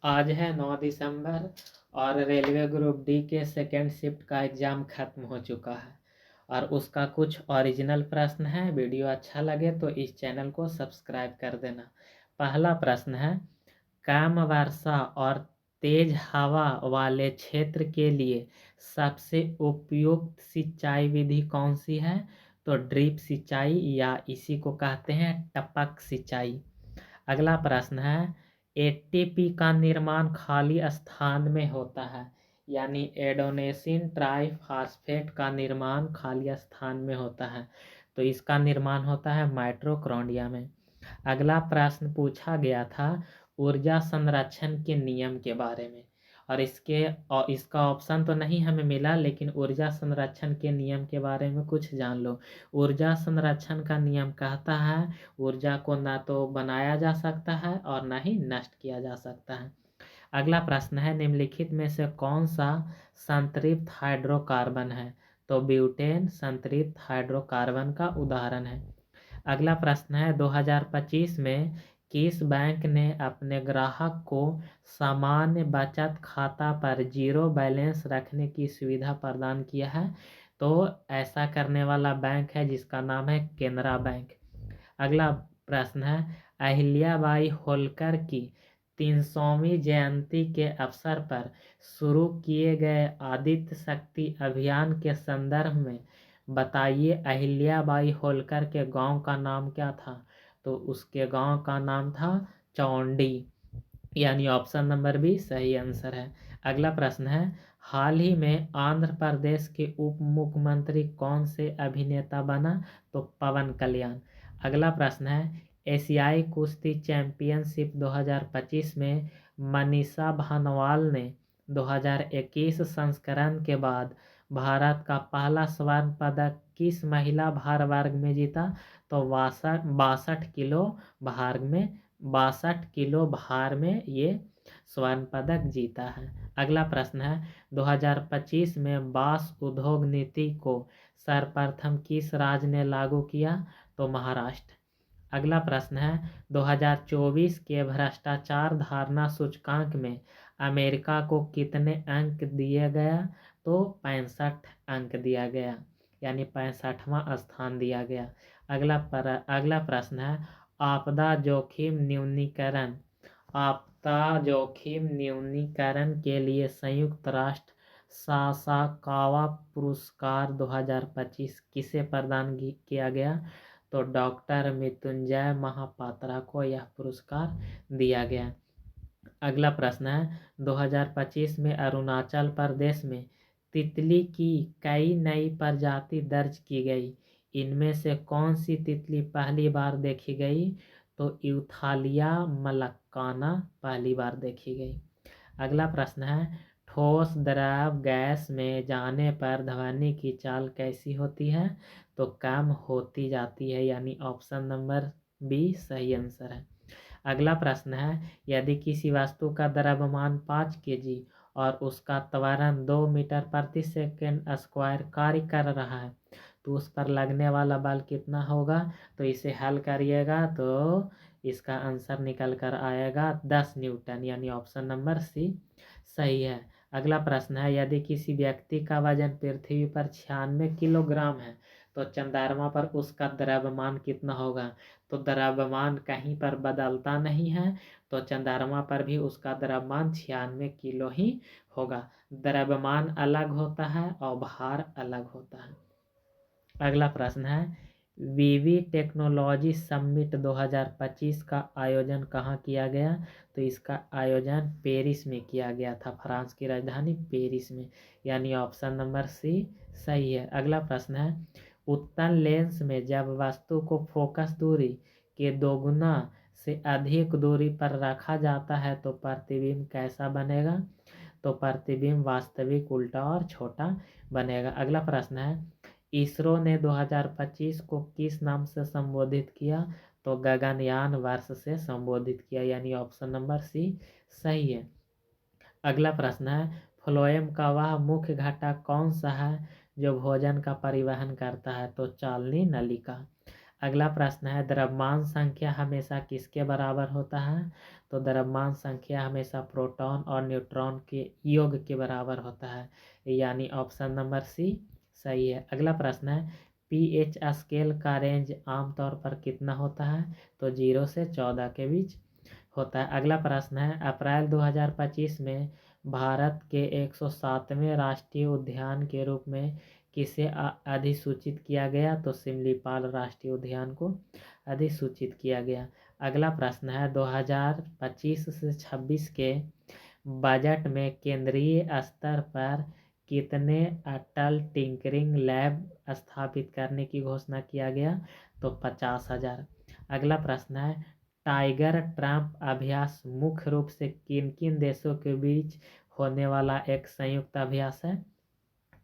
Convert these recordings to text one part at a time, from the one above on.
आज है 9 दिसंबर और रेलवे ग्रुप डी के सेकेंड शिफ्ट का एग्ज़ाम ख़त्म हो चुका है और उसका कुछ ओरिजिनल प्रश्न है। वीडियो अच्छा लगे तो इस चैनल को सब्सक्राइब कर देना। पहला प्रश्न है, कम वर्षा और तेज हवा वाले क्षेत्र के लिए सबसे उपयुक्त सिंचाई विधि कौन सी है? तो ड्रिप सिंचाई या इसी को कहते हैं टपक सिंचाई। अगला प्रश्न है, एटीपी का निर्माण खाली स्थान में होता है, यानी एडोनेसिन ट्राइफॉस्फेट का निर्माण खाली स्थान में होता है, तो इसका निर्माण होता है माइटोकॉन्ड्रिया में। अगला प्रश्न पूछा गया था ऊर्जा संरक्षण के नियम के बारे में, और इसका ऑप्शन तो नहीं हमें मिला, लेकिन ऊर्जा संरक्षण के नियम के बारे में कुछ जान लो। ऊर्जा संरक्षण का नियम कहता है ऊर्जा को ना तो बनाया जा सकता है और ना ही नष्ट किया जा सकता है। अगला प्रश्न है, निम्नलिखित में से कौन सा संतृप्त हाइड्रोकार्बन है? तो ब्यूटेन संतृप्त हाइड्रोकार्बन का उदाहरण है। अगला प्रश्न है, 2025 में किस बैंक ने अपने ग्राहक को सामान्य बचत खाता पर जीरो बैलेंस रखने की सुविधा प्रदान किया है? तो ऐसा करने वाला बैंक है जिसका नाम है केनरा बैंक। अगला प्रश्न है, अहिल्याबाई होल्कर की 300वीं जयंती के अवसर पर शुरू किए गए आदित्य शक्ति अभियान के संदर्भ में बताइए अहिल्याबाई होल्कर के गांव का नाम क्या था? तो उसके गांव का नाम था चौंडी, यानी ऑप्शन नंबर बी सही आंसर है। अगला प्रश्न है, हाल ही में आंध्र प्रदेश के उप मुख्यमंत्री कौन से अभिनेता बना? तो पवन कल्याण। अगला प्रश्न है, एशियाई कुश्ती चैंपियनशिप 2025 में मनीषा भानवाल ने 2021 संस्करण के बाद भारत का पहला स्वर्ण पदक किस महिला भार वर्ग में जीता? तो 62 किलो भार में ये स्वर्ण पदक जीता है। अगला प्रश्न है, 2025 में बांस उद्योग नीति को सर्वप्रथम किस राज्य ने लागू किया? तो महाराष्ट्र। अगला प्रश्न है, 2024 के भ्रष्टाचार धारणा सूचकांक में अमेरिका को कितने अंक दिया गया? तो 65 अंक दिया गया, यानी 65वां स्थान दिया गया। अगला प्रश्न है, आपदा जोखिम न्यूनीकरण के लिए संयुक्त राष्ट्र सासाकावा पुरस्कार 2025 किसे प्रदान किया गया? तो डॉक्टर मृत्युंजय महापात्रा को यह पुरस्कार दिया गया। अगला प्रश्न है, 2025 में अरुणाचल प्रदेश में तितली की कई नई प्रजाति दर्ज की गई। इनमें से कौन सी तितली पहली बार देखी गई? तो यूथालिया मलक्काना पहली बार देखी गई। अगला प्रश्न है, ठोस द्रव गैस में जाने पर ध्वनि की चाल कैसी होती है? तो कम होती जाती है, यानी ऑप्शन नंबर बी सही आंसर है। अगला प्रश्न है, यदि किसी वस्तु का द्रव्यमान 5 kg और उसका त्वरण 2 मीटर प्रति सेकंड स्क्वायर कार्य कर रहा है, तो उस पर लगने वाला बल कितना होगा? तो इसे हल करिएगा तो इसका आंसर निकल कर आएगा 10 न्यूटन, यानी ऑप्शन नंबर सी सही है। अगला प्रश्न है, यदि किसी व्यक्ति का वजन पृथ्वी पर 96 किलोग्राम है तो चंद्रमा पर उसका द्रव्यमान कितना होगा? तो द्रव्यमान कहीं पर बदलता नहीं है, तो चंद्रमा पर भी उसका द्रव्यमान 96 किलो ही होगा। द्रव्यमान अलग होता है और भार अलग होता है। अगला प्रश्न है, वीवी टेक्नोलॉजी समिट 2025 का आयोजन कहाँ किया गया? तो इसका आयोजन पेरिस में किया गया था, फ्रांस की राजधानी पेरिस में, यानी ऑप्शन नंबर सी सही है। अगला प्रश्न है, उत्तल लेंस में जब वस्तु को फोकस दूरी के दोगुना से अधिक दूरी पर रखा जाता है तो प्रतिबिंब कैसा बनेगा? तो प्रतिबिंब वास्तविक, उल्टा और छोटा बनेगा। अगला प्रश्न है, इसरो ने 2025 को किस नाम से संबोधित किया? तो गगनयान वर्ष से संबोधित किया, यानी ऑप्शन नंबर सी सही है। अगला प्रश्न है, फ्लोएम का वह मुख्य घटक कौन सा है जो भोजन का परिवहन करता है? तो चालनी नलिका। अगला प्रश्न है, द्रव्यमान संख्या हमेशा किसके बराबर होता है? तो द्रव्यमान संख्या हमेशा प्रोटॉन और न्यूट्रॉन के योग के बराबर होता है, यानी ऑप्शन नंबर सी सही है। अगला प्रश्न है पीएच स्केल का रेंज आमतौर पर कितना होता है, तो 0 से 14 के बीच होता है। अगला प्रश्न है अप्रैल 2025 में भारत के 107वें राष्ट्रीय उद्यान के रूप में किसे अधिसूचित किया गया, तो सिमलीपाल राष्ट्रीय उद्यान को अधिसूचित किया गया। अगला प्रश्न है 2025 से 26 के बजट में केंद्रीय स्तर पर कितने अटल टिंकरिंग लैब स्थापित करने की घोषणा किया गया, तो 50,000। अगला प्रश्न है टाइगर ट्रम्प अभ्यास मुख्य रूप से किन किन देशों के बीच होने वाला एक संयुक्त अभ्यास है,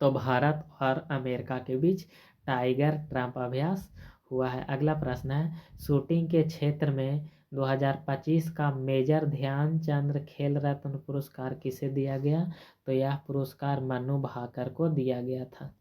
तो भारत और अमेरिका के बीच टाइगर ट्रम्प अभ्यास हुआ है। अगला प्रश्न है शूटिंग के क्षेत्र में 2025 का मेजर ध्यानचंद खेल रत्न पुरस्कार किसे दिया गया, तो यह पुरस्कार मनु भाकर को दिया गया था।